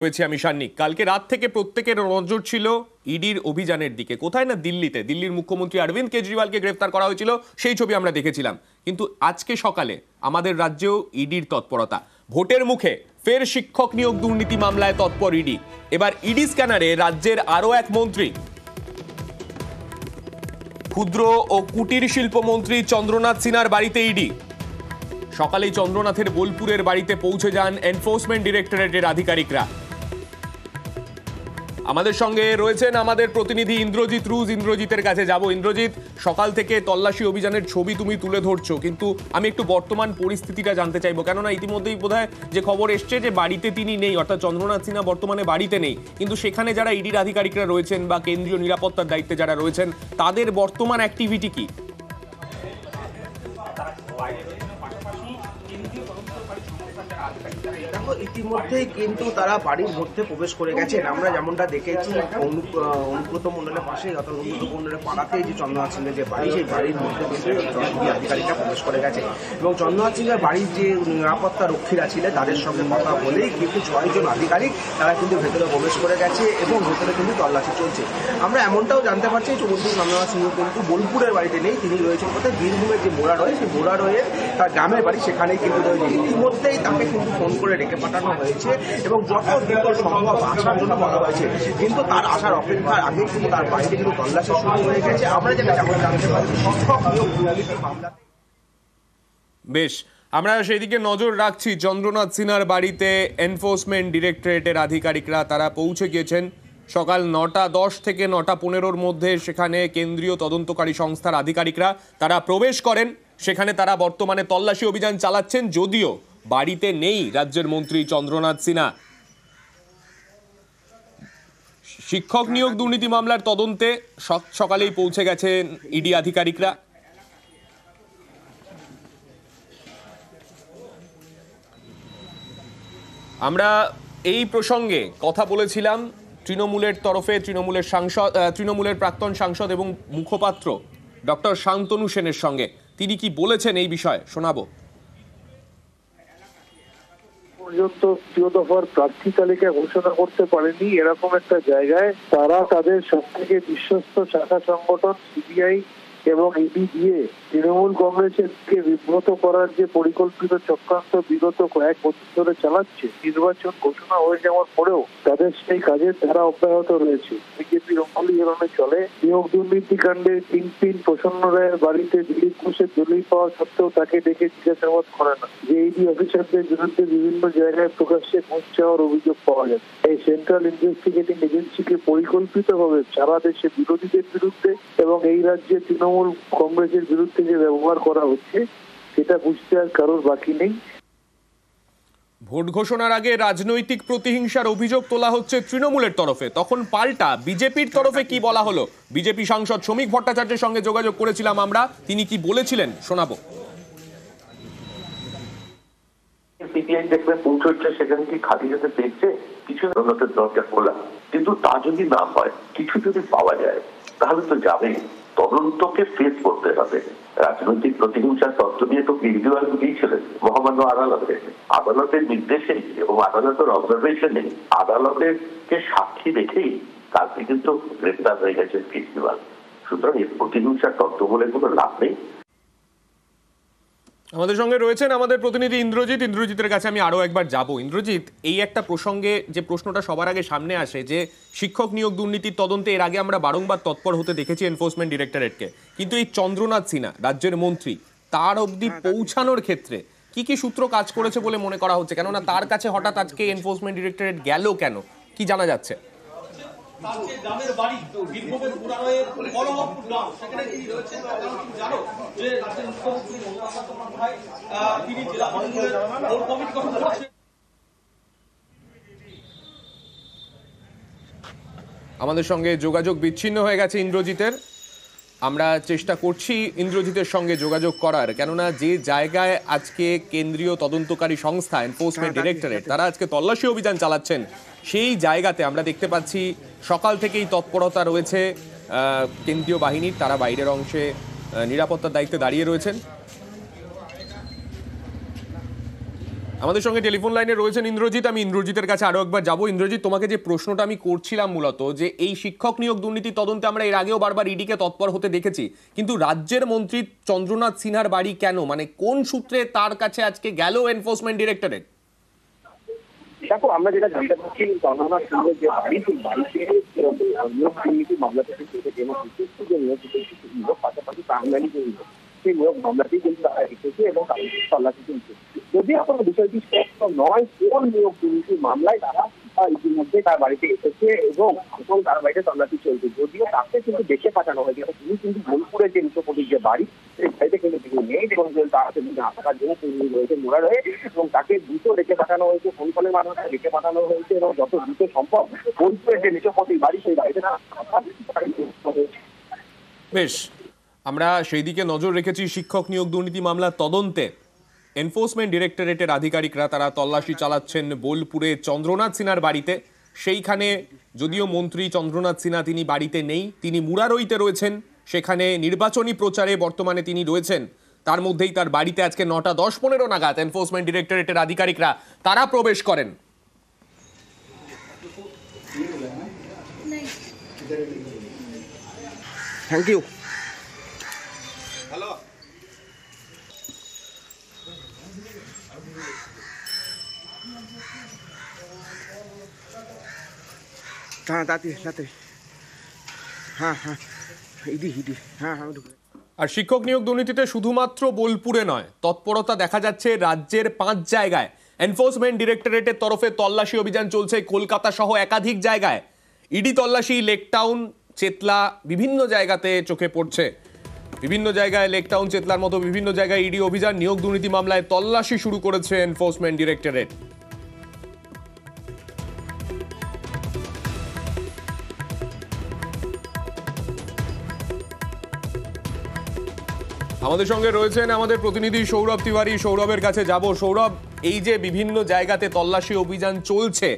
হয়েছি আমি সান্নিক। কালকে রাত থেকে প্রত্যেকের নজর ছিল ইডির অভিযানের দিকে। কোথায় না দিল্লিতে, দিল্লির মুখ্যমন্ত্রী অরবিন্দ কেজরিওয়ালকে গ্রেফতার করা হয়েছিল, সেই ছবি আমরা দেখেছিলাম। কিন্তু আজকে সকালে আমাদের রাজ্যেও ইডির তৎপরতা। ভোটের মুখে ফের শিক্ষক নিয়োগ দুর্নীতি মামলায় তৎপর ইডি। এবার ইডি স্ক্যানারে রাজ্যের আরও এক মন্ত্রী, ক্ষুদ্র ও কুটির শিল্প মন্ত্রী চন্দ্রনাথ সিনহার বাড়িতে ইডি। সকালেই চন্দ্রনাথের বোলপুরের বাড়িতে পৌঁছে যান এনফোর্সমেন্ট ডিরেক্টরেটের আধিকারিকরা। আমাদের সঙ্গে রয়েছেন আমাদের প্রতিনিধি ইন্দ্রজিৎ রুজ। ইন্দ্রজিতের কাছে যাব। ইন্দ্রজিৎ, সকাল থেকে তল্লাশি অভিযানের ছবি তুমি তুলে ধরছো, কিন্তু আমি একটু বর্তমান পরিস্থিতিটা জানতে চাইবো। কেননা ইতিমধ্যেই বোধহয় যে খবর এসছে যে বাড়িতে তিনি নেই, অর্থাৎ চন্দ্রনাথ সিনহা বর্তমানে বাড়িতে নেই, কিন্তু সেখানে যারা ইডির আধিকারিকরা রয়েছেন বা কেন্দ্রীয় নিরাপত্তার দায়িত্বে যারা রয়েছেন, তাদের বর্তমান অ্যাক্টিভিটি কি? ইতিমধ্যেই কিন্তু তারা বাড়ির মধ্যে প্রবেশ করে গেছেন। আমরা যেমনটা দেখেছি অনুব্রত মণ্ডলের পাশে, অর্থাৎ অনুব্রত মণ্ডলের পাড়াতেই যে চন্দ্রনাথ সিংহের যে বাড়ি, সেই বাড়ির মধ্যে কিন্তু আধিকারিকরা প্রবেশ করে গেছে এবং চন্দ্রনাথ সিংহের বাড়ির যে নিরাপত্তা রক্ষীরা ছিলেন তাদের সঙ্গে কথা বলেই কিন্তু 6 জন আধিকারিক তারা কিন্তু ভেতরে প্রবেশ করে গেছে এবং ভেতরে কিন্তু তল্লাশি চলছে। আমরা এমনটাও জানতে পারছি মুখ্যমন্ত্রী চন্দ্রনাথ সিংহ কিন্তু বোলপুরের বাড়িতে নেই, তিনি রয়েছেন কোথায় বীরভূমের যে মোড়া রয়ে, সেই মোড়া রয়ে তার গ্রামের বাড়ি, সেখানেই কিন্তু রয়েছে। ইতিমধ্যেই তাকে কিন্তু ফোন করে ডেকে পাঠানো হয়েছে এবং যত দ্রুত সম্ভব আসার জন্য বলা হয়েছে, কিন্তু তার আসার অপেক্ষার আগে কিন্তু তার বাড়িতে কিন্তু তল্লাশি শুরু হয়ে গেছে। আমরা যেটা যেমন জানতে পারি, শিক্ষক নিয়োগ দুর্নীতির মামলা। বেশ, আমরা সেই দিকে নজর রাখছি। চন্দ্রনাথ সিনহার বাড়িতে এনফোর্সমেন্ট ডিরেক্টরেটের আধিকারিকরা তারা পৌঁছে গিয়েছেন সকাল 9:10 থেকে 9:15-র মধ্যে। সেখানে কেন্দ্রীয় তদন্তকারী সংস্থার আধিকারিকরা তারা প্রবেশ করেন। সেখানে তারা বর্তমানে তল্লাশি অভিযান চালাচ্ছেন, যদিও বাড়িতে নেই রাজ্যের মন্ত্রী চন্দ্রনাথ সিনহা। শিক্ষক নিয়োগ দুর্নীতি মামলার তদন্তে সকালেই পৌঁছে গেছেন ইডি আধিকারিকরা। আমরা এই প্রসঙ্গে কথা বলেছিলাম তৃণমূলের তরফে তৃণমূলের প্রাক্তন সাংসদ এবং মুখপাত্র ডক্টর শান্তনু সেনের সঙ্গে। তিনি কি বলেছেন এই বিষয়ে শোনাবো। পর্যন্ত তৃতীয় দফার প্রার্থী তালিকা ঘোষণা করতে পারেনি, এরকম একটা জায়গায় তারা তাদের সবথেকে বিশ্বস্ত শাখা সংগঠন সিবিআই এবং ইডি দিয়ে তৃণমূল কংগ্রেসকে বিব্রত করার যে পরিকল্পিত চক্রান্ত বিগত কয়েক বছর ধরে চালাচ্ছে, নির্বাচন ঘোষণা হয়ে যাওয়ার পরেও তাদের সেই কাজের ধারা অব্যাহত রয়েছে। বিজেপির অমূল্যরণে চলে নিয়োগ দুর্নীতি কাণ্ডে কিংপিন প্রসন্ন রায়ের বাড়িতে দিলীপ ঘোষের দলিল পাওয়া সত্ত্বেও তাকে ডেকে জিজ্ঞাসাবাদ করে না। যে ইডি অফিসারদের বিরুদ্ধে বিভিন্ন জায়গায় প্রকাশ্যে ঘুষ চাওয়ার অভিযোগ পাওয়া যায়। এই সেন্ট্রাল ইনভেস্টিগেটিং এজেন্সিকে পরিকল্পিতভাবে সারা দেশে বিরোধীদের বিরুদ্ধে এবং এই রাজ্যে তৃণমূল কংগ্রেসের বিরুদ্ধে যে ব্যবহার করা হচ্ছে, সেটা বুঝতে আর কারোর বাকি নেই। ভোট ঘোষণার আগে রাজনৈতিক প্রতিহিংসার অভিযোগ তোলা হচ্ছে তৃণমূলের তরফে, তখন পাল্টা বিজেপির তরফে কি বলা হলো। বিজেপি সাংসদ শ্রমিক ভট্টাচার্যের সঙ্গে যোগাযোগ করেছিলাম আমরা, তিনি কি বলেছিলেন শোনাবো। সিপিআই দেখবে পৌঁছচ্ছে, সেখানে কি খালি যেতে পেয়েছে, কিছু তদন্তের দরজা খোলা, কিন্তু তা যদি না হয়, কিছু যদি পাওয়া যায় তাহলে তো যাবেই। তদন্তকে ফেস করতে হবে। রাজনৈতিক প্রতিহিংসার তত্ত্ব নিয়ে তো কেজরিওয়াল দিয়েছিলেন মহামান্য আদালতে, আদালতের নির্দেশে এবং আদালতের অবজারভেশনে, আদালতেরকে সাক্ষী রেখেই কালকে কিন্তু গ্রেপ্তার হয়ে গেছে কেজরিওয়াল। সুতরাং এই প্রতিহিংসার তত্ত্ব বলে কোনো লাভ নেই। আমাদের সঙ্গে রয়েছেন আমাদের প্রতিনিধি ইন্দ্রজিৎ। ইন্দ্রজিতের কাছে আমি আরো একবার যাব। ইন্দ্রজিৎ, এই একটা প্রসঙ্গে যে প্রশ্নটা সবার আগে সামনে আসে, যে শিক্ষক নিয়োগ দুর্নীতির তদন্তে এর আগে আমরা বারংবার তৎপর হতে দেখেছি এনফোর্সমেন্ট ডিরেক্টরেটকে, কিন্তু এই চন্দ্রনাথ সিনহা রাজ্যের মন্ত্রী, তার অবধি পৌঁছানোর ক্ষেত্রে কি কি সূত্র কাজ করেছে বলে মনে করা হচ্ছে? কেননা তার কাছে হঠাৎ আজকে এনফোর্সমেন্ট ডিরেক্টরেট গেল কেন, কি জানা যাচ্ছে? গ্রামের বাড়ি বীরভূমের বুড়ারয়ের কলহপুর গ্রাম, সেখানে কি রয়েছে জানো যে রাজ্যের মুখ্যমন্ত্রী মমতা বন্দ্যোপাধ্যায় তিনি জেলা তৃণমূলের কোর কমিটি গঠন করেছেন। আমাদের সঙ্গে যোগাযোগ বিচ্ছিন্ন হয়ে গেছে ইন্দ্রজিতের। আমরা চেষ্টা করছি ইন্দ্রজিতের সঙ্গে যোগাযোগ করার, কেননা যে জায়গায় আজকে কেন্দ্রীয় তদন্তকারী সংস্থা এনফোর্সমেন্ট ডিরেক্টরেট তারা আজকে তল্লাশি অভিযান চালাচ্ছেন, সেই জায়গাতে আমরা দেখতে পাচ্ছি সকাল থেকেই তৎপরতা রয়েছে কেন্দ্রীয় বাহিনীর। তারা বাইরের অংশে নিরাপত্তার দায়িত্বে দাঁড়িয়ে রয়েছেন। আমাদের সঙ্গে টেলিফোন লাইনে রয়েছেন ইন্দ্রজিৎ। আমি ইন্দ্রজিতের কাছে আরো একবার যাবো। ইন্দ্রজিৎ, তোমাকে যে প্রশ্নটা আমি করছিলাম মূলত, যে এই শিক্ষক নিয়োগ দুর্নীতি তদন্তে আমরা এর আগেও বারবার ইডিকে তৎপর হতে দেখেছি, কিন্তু রাজ্যের মন্ত্রী চন্দ্রনাথ সিনহার বাড়ি কেন, মানে কোন সূত্রে তার কাছে আজকে গেল এনফোর্সমেন্ট ডিরেক্টরেট? দেখো, আমরা যেটা জানতে পারছি চন্দ্রনাথ সিংহের যে বাড়ি, সেই বাড়িতে নিয়োগ দুর্নীতি মামলাতে কিন্তু বিশেষ যে নিয়োগ পাশাপাশি প্রাইমারি যে নিয়োগ, সেই নিয়োগ মামলাতেই কিন্তু তারা এসেছে এবং তাদের তল্লাশি চলছে। যদি এখনো বিষয়টি স্পষ্ট নয় কোন নিয়োগ দুর্নীতির মামলায় তারা ইতিমধ্যে তার বাড়িতে এসেছে এবং এখন তার বাড়িতে তল্লাশি চলছে। যদিও তাকে কিন্তু দেখে পাঠানো হয়েছে, তিনি কিন্তু বোলপুরের যে নিশোপতির যে বাড়ি, সেই বাড়িতে কিন্তু তিনি নেই এবং তার না থাকার জন্য তিনি রয়েছে মোড়া রয়ে, এবং তাকে দ্রুত রেখে পাঠানো হয়েছে, ফোন কলের মাধ্যমে রেখে পাঠানো হয়েছে এবং যত দ্রুত সম্ভব বোলপুরের যে নিশোপতির বাড়ি, সেই বাড়িতে না। বেশ, আমরা সেই দিকে নজর রেখেছি। শিক্ষক নিয়োগ দুর্নীতি মামলার তদন্তে এনফোর্সমেন্ট ডিরেক্টরেটের আধিকারিকরা তারা তল্লাশি চালাচ্ছেন বোলপুরে চন্দ্রনাথ সিনহার বাড়িতে। সেইখানে যদিও মন্ত্রী চন্দ্রনাথ সিনহা তিনি বাড়িতে নেই, তিনি মুরারইতে রয়েছেন, সেখানে নির্বাচনী প্রচারে বর্তমানে তিনি রয়েছেন। তার মধ্যেই তার বাড়িতে আজকে 9:10-15 নাগাদ এনফোর্সমেন্ট ডিরেক্টরেটের আধিকারিকরা তারা প্রবেশ করেন। Thank you. হ্যাঁ তাড়াতাড়ি, হ্যাঁ হ্যাঁ ইডি হ্যাঁ হ্যাঁ। আর শিক্ষক নিয়োগ দুর্নীতিতে শুধুমাত্র বোলপুরে নয়, তৎপরতা দেখা যাচ্ছে রাজ্যের 5 জায়গায়। এনফোর্সমেন্ট ডিরেক্টরেটের তরফে তল্লাশি অভিযান চলছে কলকাতা সহ একাধিক জায়গায়। ইডি তল্লাশি লেকটাউন, চেতলা, বিভিন্ন জায়গাতে চোখে পড়ছে। বিভিন্ন জায়গায় লেকটাউন, চেতলার মতো বিভিন্ন জায়গায় ইডি অভিযান। নিয়োগ দুর্নীতি মামলায় তল্লাশি শুরু করেছে এনফোর্সমেন্ট ডিরেক্টরেট। আমাদের সঙ্গে রয়েছেন আমাদের প্রতিনিধি সৌরভ তিওয়ারি। সৌরভের কাছে যাব। সৌরভ, এই যে বিভিন্ন জায়গাতে তল্লাশি অভিযান চলছে,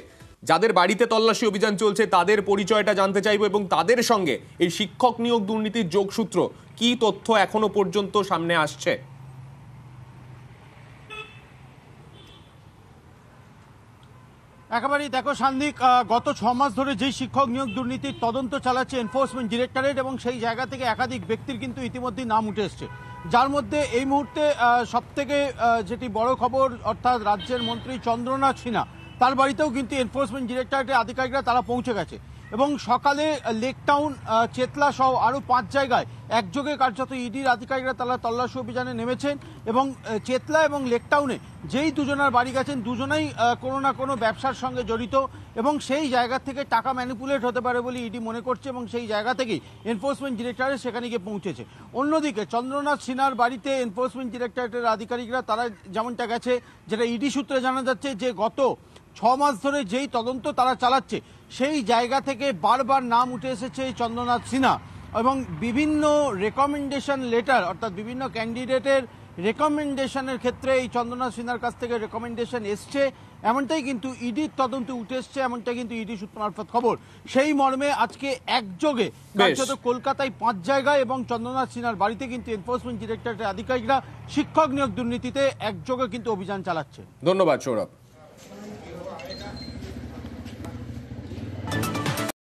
যাদের বাড়িতে তল্লাশি অভিযান চলছে তাদের পরিচয়টা জানতে চাইবো এবং তাদের সঙ্গে এই শিক্ষক নিয়োগ দুর্নীতির যোগসূত্র কি তথ্য এখনো পর্যন্ত সামনে আসছে? একেবারেই দেখো সান্দিক, গত 6 মাস ধরে যেই শিক্ষক নিয়োগ দুর্নীতির তদন্ত চালাচ্ছে এনফোর্সমেন্ট ডিরেক্টরেট, এবং সেই জায়গা থেকে একাধিক ব্যক্তির কিন্তু ইতিমধ্যেই নাম উঠে এসছে, যার মধ্যে এই মুহূর্তে সবথেকে যেটি বড় খবর, অর্থাৎ রাজ্যের মন্ত্রী চন্দ্রনাথ সিনহা, তার বাড়িতেও কিন্তু এনফোর্সমেন্ট ডিরেক্টরেটের আধিকারিকরা তারা পৌঁছে গেছে এবং সকালে লেকটাউন, চেতলা সহ আরও 5 জায়গায় একযোগে কার্যত ইডির আধিকারিকরা তারা তল্লাশি অভিযানে নেমেছেন এবং চেতলা এবং লেকটাউনে যেই দুজনার বাড়ি গেছেন দুজনেই কোনো না কোনো ব্যবসার সঙ্গে জড়িত এবং সেই জায়গা থেকে টাকা ম্যানিপুলেট হতে পারে বলে ইডি মনে করছে এবং সেই জায়গা থেকেই এনফোর্সমেন্ট ডিরেক্টরেট সেখানে গিয়ে পৌঁছেছে। অন্যদিকে চন্দ্রনাথ সিনহার বাড়িতে এনফোর্সমেন্ট ডিরেক্টরেটের আধিকারিকরা তারা যেমনটা গেছে, যেটা ইডি সূত্রে জানা যাচ্ছে, যে গত 6 মাস ধরে যেই তদন্ত তারা চালাচ্ছে সেই জায়গা থেকে বারবার নাম উঠে এসেছে এই চন্দ্রনাথ সিনহা এবং বিভিন্ন রেকমেন্ডেশন লেটার, অর্থাৎ বিভিন্ন ক্যান্ডিডেটের রেকমেন্ডেশনের ক্ষেত্রে এই চন্দ্রনাথ সিনহার কাছ থেকে রেকমেন্ডেশন এসছে, এমনটাই কিন্তু ইডির তদন্তে উঠে এসছে, এমনটাই কিন্তু ইডি সূত্র মারফত খবর। সেই মর্মে আজকে একযোগে কলকাতায় 5 জায়গায় এবং চন্দ্রনাথ সিনহার বাড়িতে কিন্তু এনফোর্সমেন্ট ডিরেক্টরেটের আধিকারিকরা শিক্ষক নিয়োগ দুর্নীতিতে একযোগে কিন্তু অভিযান চালাচ্ছে। ধন্যবাদ সৌরভ।